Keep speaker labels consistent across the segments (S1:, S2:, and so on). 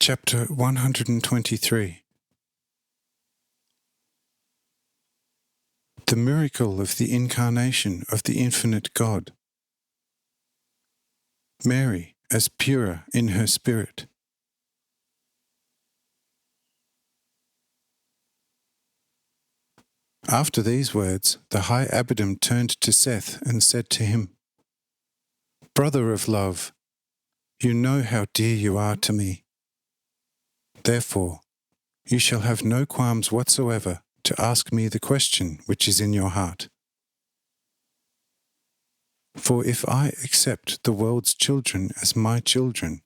S1: Chapter 123. The miracle of the incarnation of the infinite God. Mary as pure in her spirit. After these words, the high abbot turned to Seth and said to him, "Brother of love, you know how dear you are to me. Therefore, you shall have no qualms whatsoever to ask me the question which is in your heart. For if I accept the world's children as my children,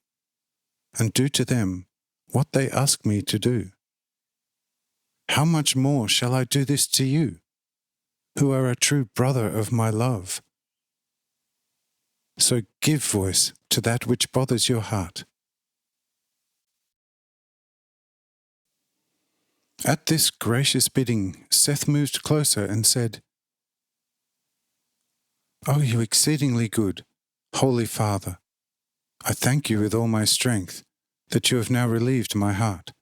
S1: and do to them what they ask me to do, how much more shall I do this to you, who are a true brother of my love? So give voice to that which bothers your heart." At this gracious bidding, Seth moved closer and said, "O you exceedingly good, Holy Father, I thank you with all my strength that you have now relieved my heart.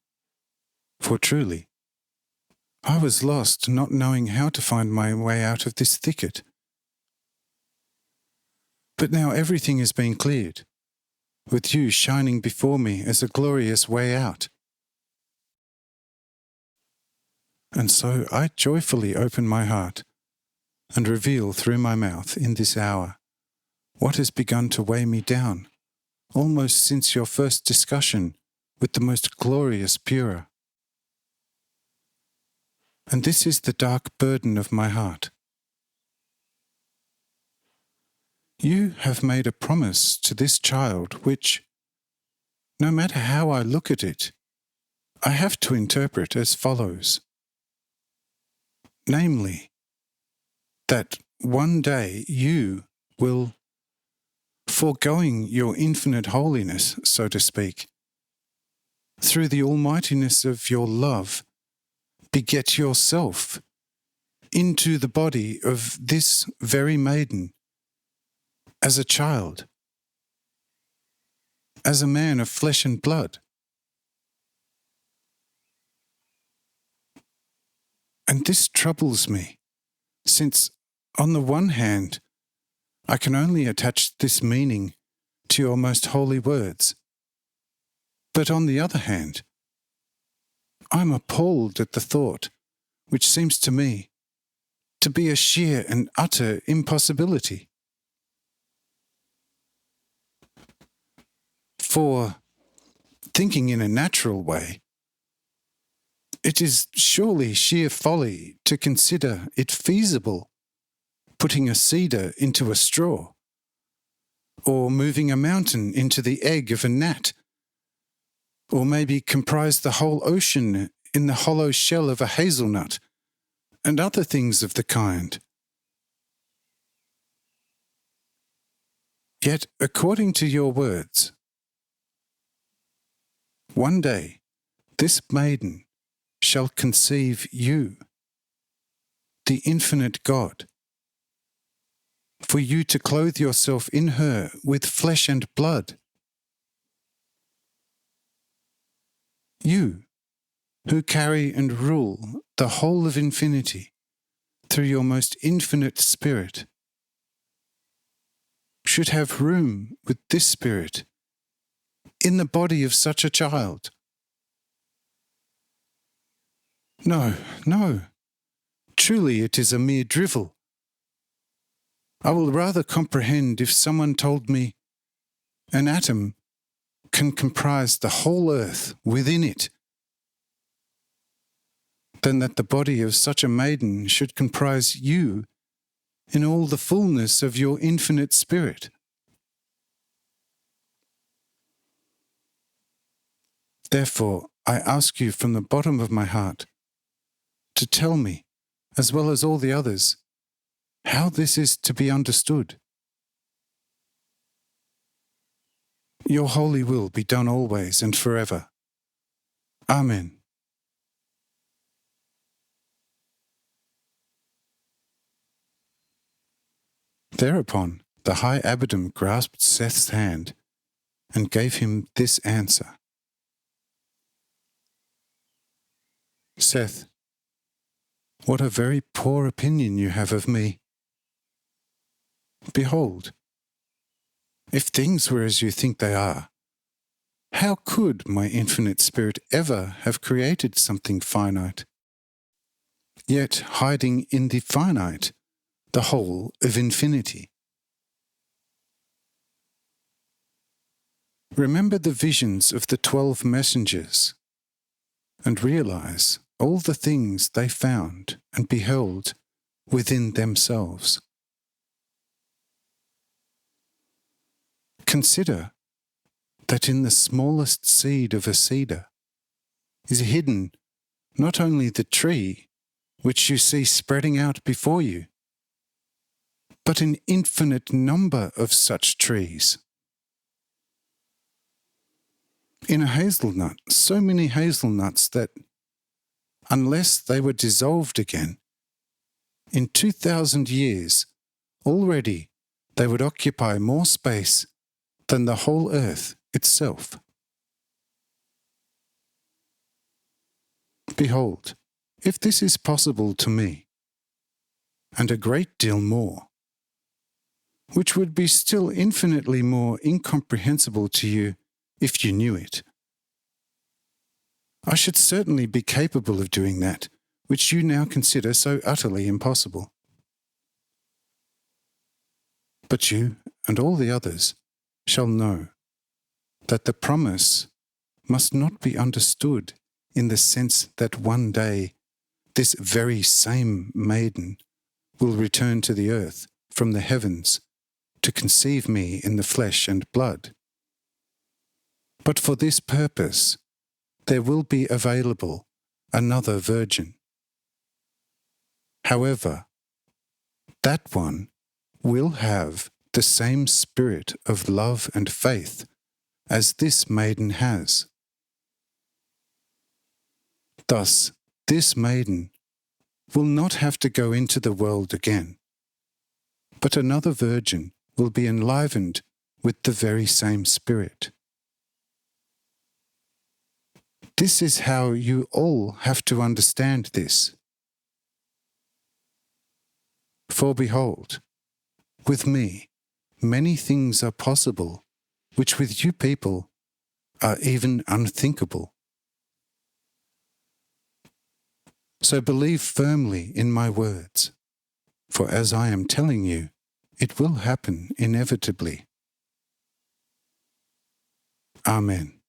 S1: For truly, I was lost, not knowing how to find my way out of this thicket. But now everything has been cleared, with you shining before me as a glorious way out. And so I joyfully open my heart and reveal through my mouth in this hour what has begun to weigh me down, almost since your first discussion with the most glorious Pura. And this is the dark burden of my heart. You have made a promise to this child which, no matter how I look at it, I have to interpret as follows. Namely, that one day you will, foregoing your infinite holiness, so to speak, through the almightiness of your love, beget yourself into the body of this very maiden, as a child, as a man of flesh and blood. And this troubles me, since, on the one hand, I can only attach this meaning to your most holy words, but on the other hand, I am appalled at the thought, which seems to me to be a sheer and utter impossibility. For, thinking in a natural way, it is surely sheer folly to consider it feasible putting a cedar into a straw, or moving a mountain into the egg of a gnat, or maybe comprise the whole ocean in the hollow shell of a hazelnut, and other things of the kind. Yet, according to your words, one day this maiden shall conceive you, the infinite God, for you to clothe yourself in her with flesh and blood. You, who carry and rule the whole of infinity through your most infinite spirit, should have room with this spirit in the body of such a child. No, no, truly it is a mere drivel. I will rather comprehend if someone told me an atom can comprise the whole earth within it, than that the body of such a maiden should comprise you in all the fullness of your infinite spirit. Therefore, I ask you from the bottom of my heart to tell me, as well as all the others, how this is to be understood. Your holy will be done always and forever. Amen. Thereupon the high abbot grasped Seth's hand and gave him this answer. Seth, what a very poor opinion you have of me. Behold, if things were as you think they are, how could my infinite spirit ever have created something finite, yet hiding in the finite the whole of infinity? Remember the visions of the 12 messengers, and realize all the things they found and beheld within themselves. Consider that in the smallest seed of a cedar is hidden not only the tree which you see spreading out before you, but an infinite number of such trees. In a hazelnut, so many hazelnuts that, unless they were dissolved again, in 2,000 years already they would occupy more space than the whole earth itself. Behold, if this is possible to me, and a great deal more, which would be still infinitely more incomprehensible to you if you knew it, I should certainly be capable of doing that which you now consider so utterly impossible. But you and all the others shall know that the promise must not be understood in the sense that one day this very same maiden will return to the earth from the heavens to conceive me in the flesh and blood. But for this purpose there will be available another virgin. However, that one will have the same spirit of love and faith as this maiden has. Thus, this maiden will not have to go into the world again, but another virgin will be enlivened with the very same spirit. This is how you all have to understand this. For behold, with me, many things are possible, which with you people are even unthinkable. So believe firmly in my words, for as I am telling you, it will happen inevitably. Amen.